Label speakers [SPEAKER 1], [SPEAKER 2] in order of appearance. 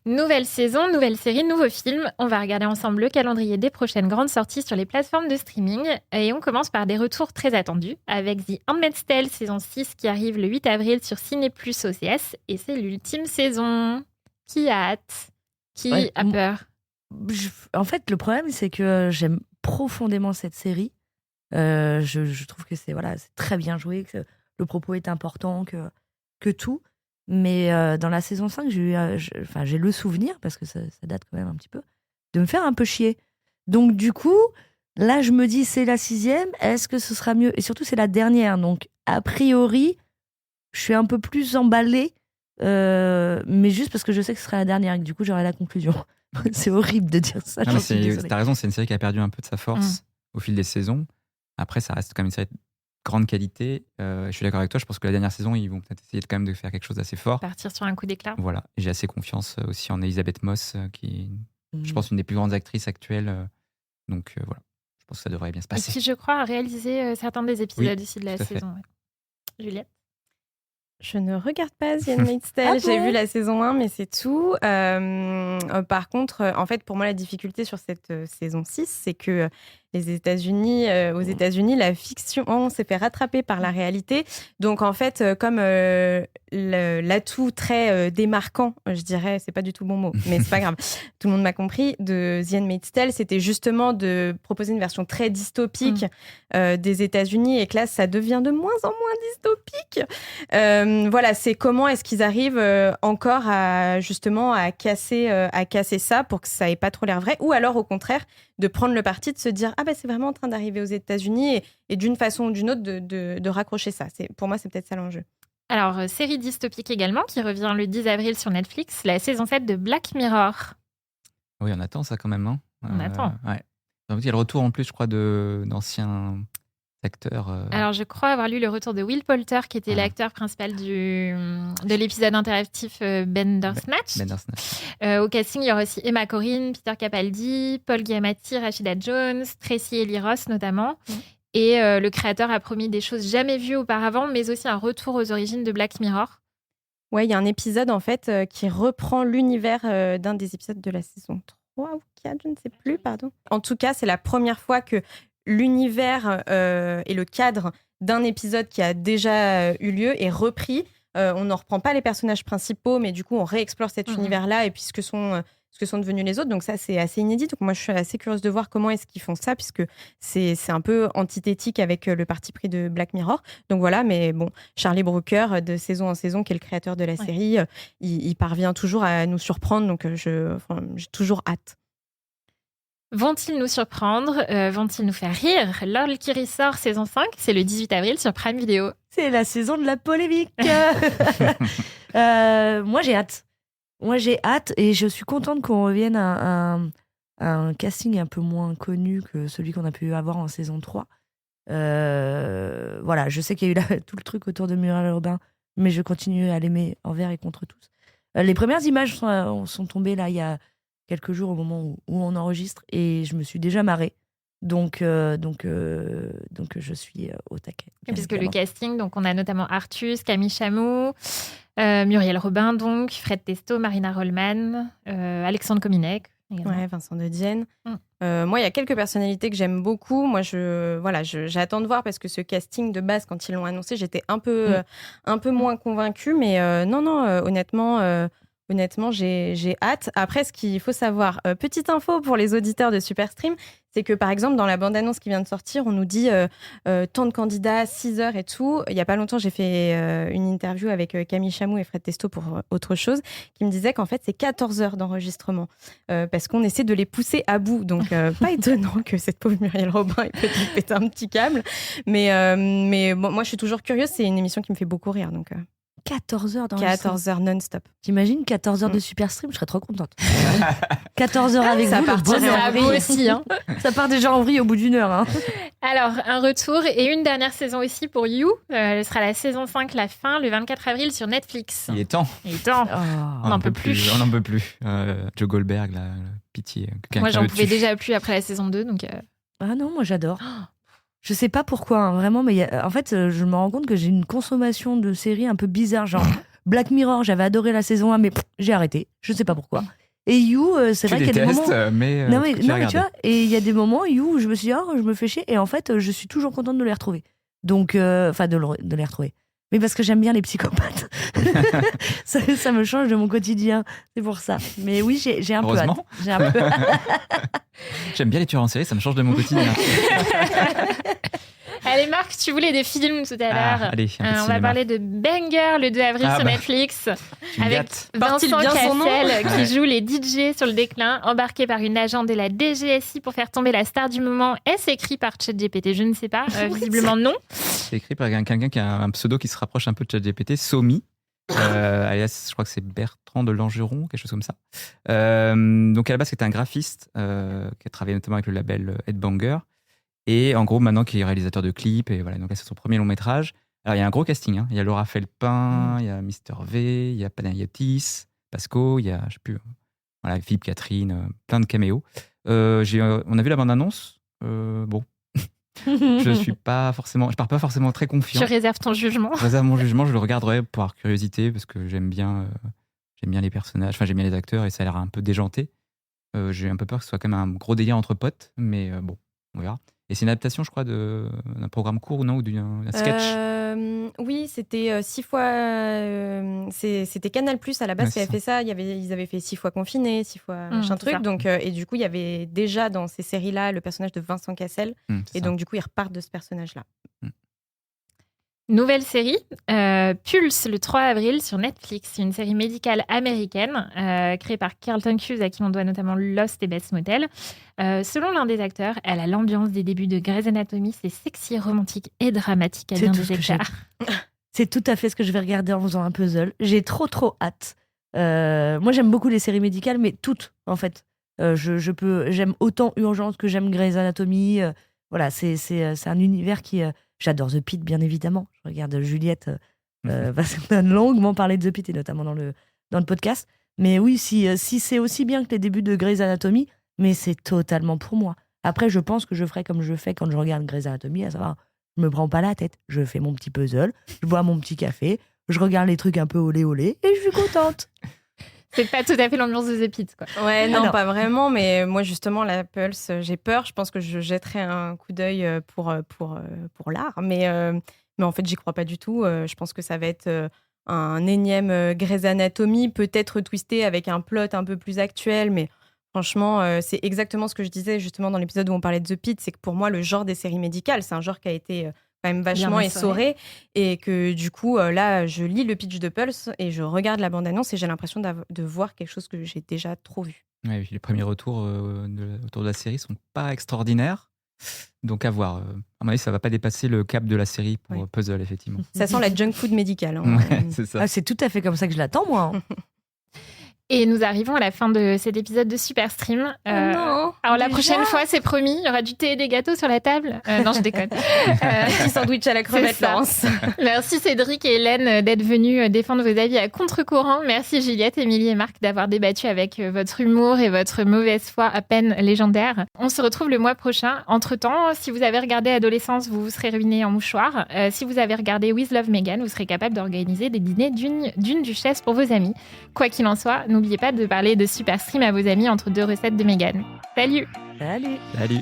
[SPEAKER 1] Nouvelle saison, nouvelle série, nouveau film. On va regarder ensemble le calendrier des prochaines grandes sorties sur les plateformes de streaming. Et on commence par des retours très attendus avec The Handmaid's Tale saison 6 qui arrive le 8 avril sur Ciné+ OCS. Et c'est l'ultime saison. Qui a hâte? Qui a peur?
[SPEAKER 2] En fait, le problème, c'est que j'aime profondément cette série. Je trouve que c'est très bien joué, que le propos est important, que tout. Mais dans la saison 5, j'ai le souvenir, parce que ça date quand même un petit peu, de me faire un peu chier. Donc du coup, là, je me dis, c'est la 6e, est-ce que ce sera mieux? Et surtout, c'est la dernière. Donc, a priori, je suis un peu plus emballée, mais juste parce que je sais que ce sera la dernière et que du coup, j'aurai la conclusion. C'est horrible de dire ça.
[SPEAKER 3] T'as raison, c'est une série qui a perdu un peu de sa force au fil des saisons. Après, ça reste quand même une série de grande qualité. Je suis d'accord avec toi, je pense que la dernière saison, ils vont peut-être essayer quand même de faire quelque chose d'assez fort.
[SPEAKER 1] Partir sur un coup d'éclat.
[SPEAKER 3] Voilà, et j'ai assez confiance aussi en Elisabeth Moss, qui est, je pense, une des plus grandes actrices actuelles. Donc voilà, je pense que ça devrait bien se passer.
[SPEAKER 1] Et qui, je crois, a réalisé certains des épisodes ici de la saison. Ouais. Juliette?
[SPEAKER 4] Je ne regarde pas The Handmaid's Tale. J'ai vu la saison 1, mais c'est tout. Par contre, en fait, pour moi, la difficulté sur cette saison 6, c'est que aux États-Unis, la fiction s'est fait rattraper par la réalité. Donc, en fait, comme l'atout très démarquant, je dirais, c'est pas du tout le bon mot, mais c'est pas grave, tout le monde m'a compris, de The Handmaid's Tale, c'était justement de proposer une version très dystopique des États-Unis, et que là, ça devient de moins en moins dystopique. Voilà, c'est comment est-ce qu'ils arrivent encore à casser ça pour que ça ait pas trop l'air vrai, ou alors au contraire de prendre le parti de se dire c'est vraiment en train d'arriver aux États-Unis, et d'une façon ou d'une autre de raccrocher ça. Pour moi, c'est peut-être ça l'enjeu.
[SPEAKER 1] Alors, série dystopique également qui revient le 10 avril sur Netflix, la saison 7 de Black Mirror.
[SPEAKER 3] Oui, on attend ça quand même, hein.
[SPEAKER 1] On attend.
[SPEAKER 3] Ouais. Donc, il y a le retour en plus, je crois, d'anciens acteurs.
[SPEAKER 1] Alors, je crois avoir lu le retour de Will Poulter, qui était l'acteur principal de l'épisode interactif Bandersnatch. Au casting, il y aura aussi Emma Corrin, Peter Capaldi, Paul Giamatti, Rashida Jones, Tracy Ellis Ross notamment. Et le créateur a promis des choses jamais vues auparavant, mais aussi un retour aux origines de Black Mirror.
[SPEAKER 4] Ouais, il y a un épisode en fait qui reprend l'univers d'un des épisodes de la saison 3 ou 4, je ne sais plus, pardon. En tout cas, c'est la première fois que l'univers et le cadre d'un épisode qui a déjà eu lieu est repris. On n'en reprend pas les personnages principaux, mais du coup, on réexplore cet univers-là et puis ce que sont devenus les autres. Donc ça, c'est assez inédit. Donc moi, je suis assez curieuse de voir comment est-ce qu'ils font ça, puisque c'est un peu antithétique avec le parti pris de Black Mirror. Donc voilà, mais bon, Charlie Brooker, de saison en saison, qui est le créateur de la série, il parvient toujours à nous surprendre. Donc j'ai toujours hâte.
[SPEAKER 1] Vont-ils nous surprendre? Vont-ils nous faire rire? LOL qui ressort saison 5, c'est le 18 avril sur Prime Video.
[SPEAKER 2] C'est la saison de la polémique. Moi, j'ai hâte et je suis contente qu'on revienne à un casting un peu moins connu que celui qu'on a pu avoir en saison 3. Voilà, je sais qu'il y a eu tout le truc autour de Muriel Robin, mais je continue à l'aimer envers et contre tous. Les premières images sont tombées là il y a quelques jours au moment où on enregistre, et je me suis déjà marrée. Donc je suis au taquet.
[SPEAKER 1] Puisque le casting, donc on a notamment Artus, Camille Chamou, Muriel Robin, donc Fred Testo, Marina Rollman, Alexandre Kominek.
[SPEAKER 4] Ouais, Vincent de Dienne. Moi, il y a quelques personnalités que j'aime beaucoup. Moi, j'attends de voir, parce que ce casting de base, quand ils l'ont annoncé, j'étais un peu moins convaincue. Mais honnêtement, j'ai hâte. Après, ce qu'il faut savoir, petite info pour les auditeurs de Superstream, c'est que par exemple, dans la bande-annonce qui vient de sortir, on nous dit tant de candidats, 6 heures et tout. Il n'y a pas longtemps, j'ai fait une interview avec Camille Chamou et Fred Testo pour autre chose, qui me disait qu'en fait, c'est 14 heures d'enregistrement, parce qu'on essaie de les pousser à bout. Donc, pas étonnant que cette pauvre Muriel Robin ait peut-être pété un petit câble. Mais bon, moi, je suis toujours curieuse. C'est une émission qui me fait beaucoup rire. Donc,
[SPEAKER 2] 14 heures
[SPEAKER 4] 14 heures non-stop.
[SPEAKER 2] T'imagines 14 heures de Superstream? Je serais trop contente. 14 heures avec
[SPEAKER 1] ça
[SPEAKER 2] vous,
[SPEAKER 1] partirait à vous aussi. Hein.
[SPEAKER 2] Ça part déjà en vrille au bout d'une heure. Hein.
[SPEAKER 1] Alors, un retour et une dernière saison aussi pour You. Elle sera la saison 5, la fin, le 24 avril sur Netflix.
[SPEAKER 3] Il est temps.
[SPEAKER 1] On n'en peut plus.
[SPEAKER 3] On n'en peut plus. Joe Goldberg, là, pitié.
[SPEAKER 1] Moi, j'en pouvais déjà plus après la saison 2. Donc
[SPEAKER 2] Ah non, moi j'adore. Je sais pas pourquoi, hein, vraiment, mais en fait, je me rends compte que j'ai une consommation de séries un peu bizarre, genre Black Mirror, j'avais adoré la saison 1, mais j'ai arrêté. Je sais pas pourquoi. Et You, c'est vrai qu'il y a des moments.
[SPEAKER 3] Mais
[SPEAKER 2] tu vois, et il y a des moments You où je me suis dit, je me fais chier. Et en fait, je suis toujours contente de les retrouver. Donc, de les retrouver. Mais parce que j'aime bien les psychopathes. ça me change de mon quotidien. C'est pour ça. Mais oui, j'ai un peu hâte. J'ai un peu
[SPEAKER 3] J'aime bien les tueurs en série, ça me change de mon quotidien.
[SPEAKER 1] Allez Marc, tu voulais des films tout à l'heure.
[SPEAKER 3] Allez,
[SPEAKER 1] on va parler de Banger le 2 avril sur Netflix avec Vincent Cassel qui joue les DJ sur le déclin, embarqué par une agent de la DGSI pour faire tomber la star du moment. Est-ce écrit par ChatGPT? Je ne sais pas, visiblement non.
[SPEAKER 3] C'est écrit par quelqu'un qui a un pseudo qui se rapproche un peu de ChatGPT, Somi. Alias, je crois que c'est Bertrand de Langeron, quelque chose comme ça. Donc à la base, c'était un graphiste qui a travaillé notamment avec le label Headbanger. Et en gros, maintenant, qui est réalisateur de clips, et voilà, donc là, c'est son premier long métrage. Alors, il y a un gros casting, hein. Il y a Laura Felpin, il y a Mister V, il y a Panayotis, Pasco, il y a, je sais plus, voilà, Philippe Catherine, plein de caméos. On a vu la bande-annonce. Bon, je pars pas forcément très confiant.
[SPEAKER 1] Je réserve ton jugement.
[SPEAKER 3] Je réserve mon jugement, je le regarderai par curiosité, parce que j'aime bien les personnages, enfin, j'aime bien les acteurs, et ça a l'air un peu déjanté. J'ai un peu peur que ce soit quand même un gros délire entre potes, mais bon, on verra. Et c'est une adaptation, je crois, d'un programme court, non, ou d'un sketch.
[SPEAKER 4] Oui, c'était 6 fois. C'était Canal+ à la base qui avait fait ça. Ils avaient fait 6 fois confiné, 6 fois machin truc. Donc, et du coup, il y avait déjà dans ces séries-là le personnage de Vincent Cassel. Et donc, du coup, ils repartent de ce personnage-là.
[SPEAKER 1] Nouvelle série, Pulse le 3 avril sur Netflix, une série médicale américaine créée par Carlton Cuse, à qui on doit notamment Lost et Bates Motel. Selon l'un des acteurs, elle a l'ambiance des débuts de Grey's Anatomy, c'est sexy, romantique et dramatique à bien des écarts.
[SPEAKER 2] C'est tout à fait ce que je vais regarder en faisant un puzzle. J'ai trop hâte. Moi, j'aime beaucoup les séries médicales, mais toutes, en fait. J'aime autant Urgence que j'aime Grey's Anatomy. Voilà, c'est un univers qui... J'adore The Pitt, bien évidemment. Je regarde Juliette parce qu'on a longuement parlé de The Pitt, et notamment dans le podcast. Mais oui, si c'est aussi bien que les débuts de Grey's Anatomy, mais c'est totalement pour moi. Après, je pense que je ferai comme je fais quand je regarde Grey's Anatomy, à savoir, je me prends pas la tête. Je fais mon petit puzzle, je bois mon petit café, je regarde les trucs un peu olé olé, et je suis contente.
[SPEAKER 1] C'est pas tout à fait l'ambiance de The Pitt, quoi.
[SPEAKER 4] Ouais, non, pas vraiment. Mais moi, justement, la Pulse, j'ai peur. Je pense que je jetterai un coup d'œil pour l'art. Mais en fait, j'y crois pas du tout. Je pense que ça va être un énième Grey's Anatomy, peut-être twisté avec un plot un peu plus actuel. Mais franchement, c'est exactement ce que je disais justement dans l'épisode où on parlait de The Pitt. C'est que pour moi, le genre des séries médicales, c'est un genre qui a été... quand même vachement essoré, et que du coup là je lis le pitch de Pulse et je regarde la bande-annonce et j'ai l'impression de voir quelque chose que j'ai déjà trop vu.
[SPEAKER 3] Ouais, les premiers retours autour de la série sont pas extraordinaires, donc à voir. À mon avis, ça va pas dépasser le cap de la série pour Puzzle, effectivement.
[SPEAKER 4] Ça sent la junk food médicale.
[SPEAKER 3] C'est ça.
[SPEAKER 2] C'est tout à fait comme ça que je l'attends, moi.
[SPEAKER 1] Et nous arrivons à la fin de cet épisode de Superstream.
[SPEAKER 4] Non,
[SPEAKER 1] alors la prochaine fois, c'est promis, il y aura du thé et des gâteaux sur la table. Non, je déconne.
[SPEAKER 4] Petit sandwich à la crevette, Laurence.
[SPEAKER 1] Merci Cédric et Hélène d'être venus défendre vos avis à contre-courant. Merci Juliette, Émilie et Marc d'avoir débattu avec votre humour et votre mauvaise foi à peine légendaire. On se retrouve le mois prochain. Entre-temps, si vous avez regardé Adolescence, vous serez ruinés en mouchoir. Si vous avez regardé With Love Meghan, vous serez capable d'organiser des dîners d'une duchesse pour vos amis. Quoi qu'il en soit, n'oubliez pas de parler de Superstream à vos amis entre 2 recettes de Meghan. Salut!
[SPEAKER 2] Salut!
[SPEAKER 3] Salut!